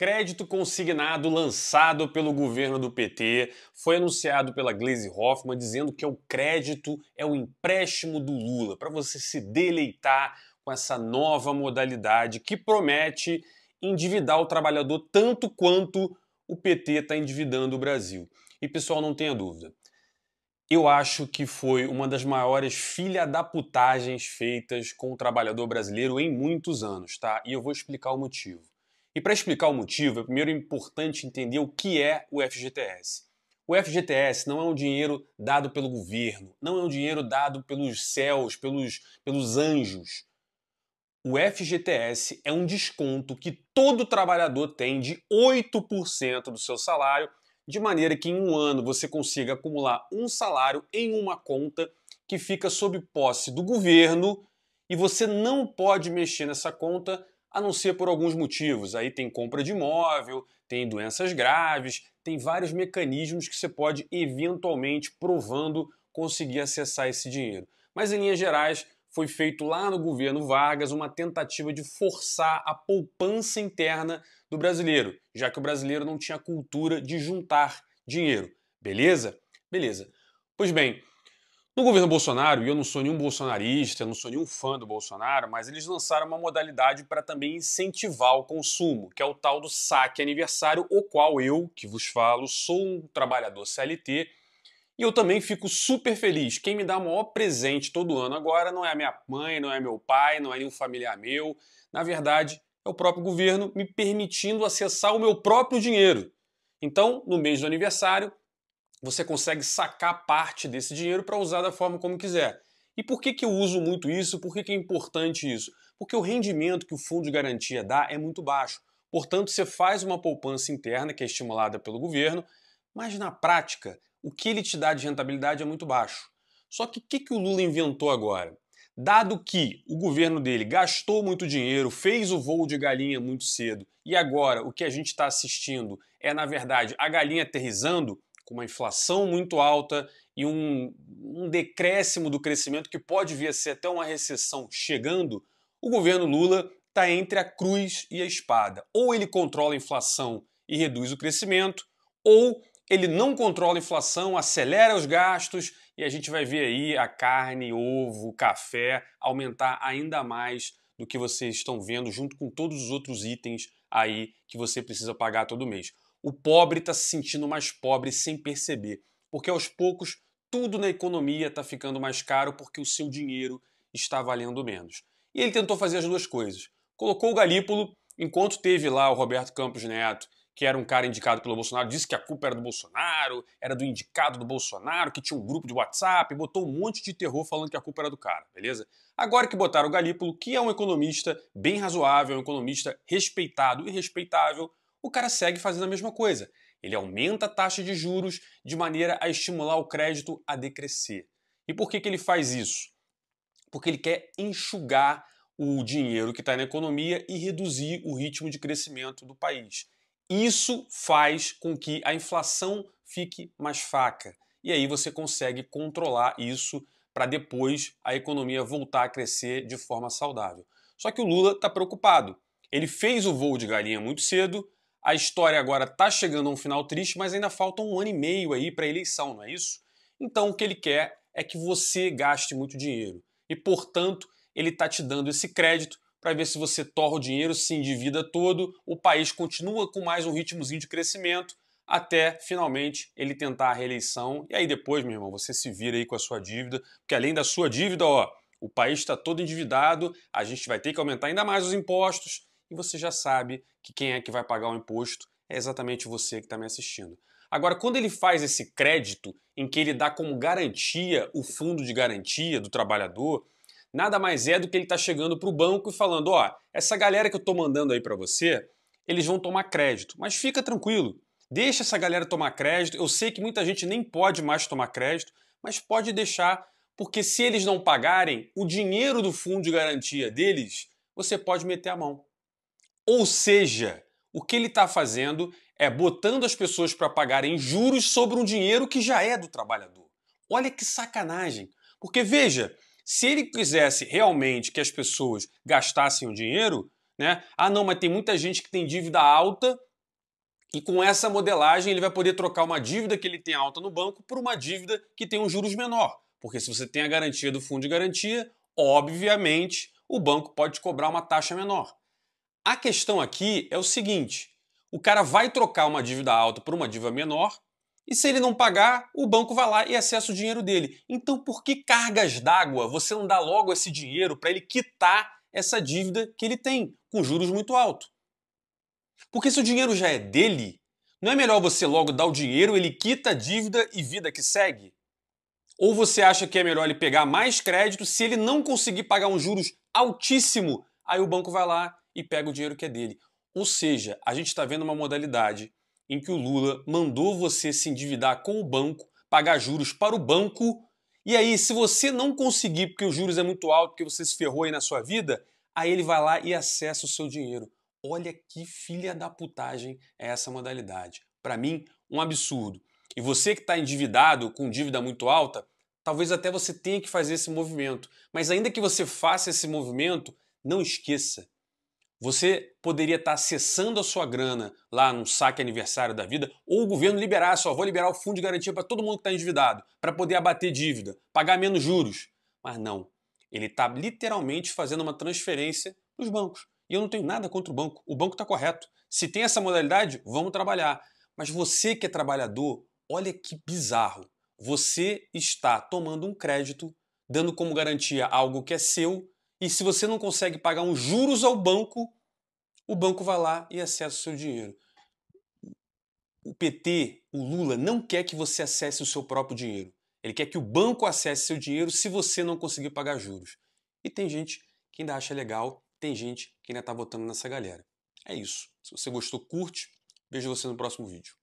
Crédito consignado lançado pelo governo do PT foi anunciado pela Gleisi Hoffmann dizendo que o crédito é o empréstimo do Lula, para você se deleitar com essa nova modalidade que promete endividar o trabalhador tanto quanto o PT está endividando o Brasil. E pessoal, não tenha dúvida, eu acho que foi uma das maiores filha-da-putagens feitas com o trabalhador brasileiro em muitos anos, tá? E eu vou explicar o motivo. E para explicar o motivo, é primeiro importante entender o que é o FGTS. O FGTS não é um dinheiro dado pelo governo, não é um dinheiro dado pelos céus, pelos anjos. O FGTS é um desconto que todo trabalhador tem de 8% do seu salário, de maneira que em um ano você consiga acumular um salário em uma conta que fica sob posse do governo e você não pode mexer nessa conta a não ser por alguns motivos. Aí tem compra de imóvel, tem doenças graves, tem vários mecanismos que você pode eventualmente, provando, conseguir acessar esse dinheiro. Mas em linhas gerais, foi feito lá no governo Vargas uma tentativa de forçar a poupança interna do brasileiro, já que o brasileiro não tinha cultura de juntar dinheiro. Beleza? Beleza. Pois bem, no governo Bolsonaro, e eu não sou nenhum bolsonarista, eu não sou nenhum fã do Bolsonaro, mas eles lançaram uma modalidade para também incentivar o consumo, que é o tal do saque aniversário, o qual eu, que vos falo, sou um trabalhador CLT, e eu também fico super feliz. Quem me dá o maior presente todo ano agora não é a minha mãe, não é meu pai, não é nenhum familiar meu. Na verdade, é o próprio governo me permitindo acessar o meu próprio dinheiro. Então, no mês do aniversário, você consegue sacar parte desse dinheiro para usar da forma como quiser. E por que eu uso muito isso? Por que é importante isso? Porque o rendimento que o fundo de garantia dá é muito baixo. Portanto, você faz uma poupança interna que é estimulada pelo governo, mas na prática, o que ele te dá de rentabilidade é muito baixo. Só que o que o Lula inventou agora? Dado que o governo dele gastou muito dinheiro, fez o voo de galinha muito cedo, e agora o que a gente está assistindo é, na verdade, a galinha aterrissando, com uma inflação muito alta e um decréscimo do crescimento que pode vir a ser até uma recessão chegando, o governo Lula está entre a cruz e a espada. Ou ele controla a inflação e reduz o crescimento, ou ele não controla a inflação, acelera os gastos e a gente vai ver aí a carne, ovo, café aumentar ainda mais do que vocês estão vendo, junto com todos os outros itens aí que você precisa pagar todo mês. O pobre está se sentindo mais pobre sem perceber, porque aos poucos tudo na economia está ficando mais caro porque o seu dinheiro está valendo menos. E ele tentou fazer as duas coisas. Colocou o Galípolo, enquanto teve lá o Roberto Campos Neto, que era um cara indicado pelo Bolsonaro, disse que a culpa era do Bolsonaro, era do indicado do Bolsonaro, que tinha um grupo de WhatsApp, botou um monte de terror falando que a culpa era do cara, beleza? Agora que botaram o Galípolo, que é um economista bem razoável, um economista respeitado e respeitável, o cara segue fazendo a mesma coisa. Ele aumenta a taxa de juros de maneira a estimular o crédito a decrescer. E por que ele faz isso? Porque ele quer enxugar o dinheiro que está na economia e reduzir o ritmo de crescimento do país. Isso faz com que a inflação fique mais fraca. E aí você consegue controlar isso para depois a economia voltar a crescer de forma saudável. Só que o Lula está preocupado. Ele fez o voo de galinha muito cedo, a história agora está chegando a um final triste, mas ainda falta um ano e meio aí para a eleição, não é isso? Então o que ele quer é que você gaste muito dinheiro. E, portanto, ele está te dando esse crédito para ver se você torra o dinheiro, se endivida todo, o país continua com mais um ritmozinho de crescimento, até finalmente ele tentar a reeleição. E aí depois, meu irmão, você se vira aí com a sua dívida, porque além da sua dívida, ó, o país está todo endividado, a gente vai ter que aumentar ainda mais os impostos, e você já sabe que quem é que vai pagar o imposto é exatamente você que está me assistindo. Agora, quando ele faz esse crédito, em que ele dá como garantia o fundo de garantia do trabalhador, nada mais é do que ele está chegando para o banco e falando, ó, essa galera que eu estou mandando aí para você, eles vão tomar crédito. Mas fica tranquilo, deixa essa galera tomar crédito. Eu sei que muita gente nem pode mais tomar crédito, mas pode deixar, porque se eles não pagarem, o dinheiro do fundo de garantia deles, você pode meter a mão. Ou seja, o que ele está fazendo é botando as pessoas para pagarem juros sobre um dinheiro que já é do trabalhador. Olha que sacanagem. Porque veja, se ele quisesse realmente que as pessoas gastassem o dinheiro, né? Ah, não, mas tem muita gente que tem dívida alta E com essa modelagem ele vai poder trocar uma dívida que ele tem alta no banco por uma dívida que tem um juros menor. Porque se você tem a garantia do fundo de garantia, obviamente o banco pode cobrar uma taxa menor. A questão aqui é o seguinte, o cara vai trocar uma dívida alta por uma dívida menor e se ele não pagar, o banco vai lá e acessa o dinheiro dele. Então por que cargas d'água você não dá logo esse dinheiro para ele quitar essa dívida que ele tem, com juros muito altos? Porque se o dinheiro já é dele, não é melhor você logo dar o dinheiro, ele quita a dívida e vida que segue? Ou você acha que é melhor ele pegar mais crédito, se ele não conseguir pagar um juros altíssimo, aí o banco vai lá e pega o dinheiro que é dele? Ou seja, a gente está vendo uma modalidade em que o Lula mandou você se endividar com o banco, pagar juros para o banco, e aí se você não conseguir porque os juros é muito alto, porque você se ferrou aí na sua vida, aí ele vai lá e acessa o seu dinheiro. Olha que filha da putagem é essa modalidade. Para mim, um absurdo. E você que está endividado, com dívida muito alta, talvez até você tenha que fazer esse movimento. Mas ainda que você faça esse movimento, não esqueça. Você poderia estar acessando a sua grana lá num saque aniversário da vida, ou o governo liberar, só vou liberar o fundo de garantia para todo mundo que está endividado, para poder abater dívida, pagar menos juros. Mas não. Ele está literalmente fazendo uma transferência para os bancos. E eu não tenho nada contra o banco. O banco está correto. Se tem essa modalidade, vamos trabalhar. Mas você que é trabalhador, olha que bizarro. Você está tomando um crédito, dando como garantia algo que é seu, e se você não consegue pagar uns juros ao banco, o banco vai lá e acessa o seu dinheiro. O PT, o Lula, não quer que você acesse o seu próprio dinheiro. Ele quer que o banco acesse seu dinheiro se você não conseguir pagar juros. E tem gente que ainda acha legal, tem gente que ainda está votando nessa galera. É isso. Se você gostou, curte. Vejo você no próximo vídeo.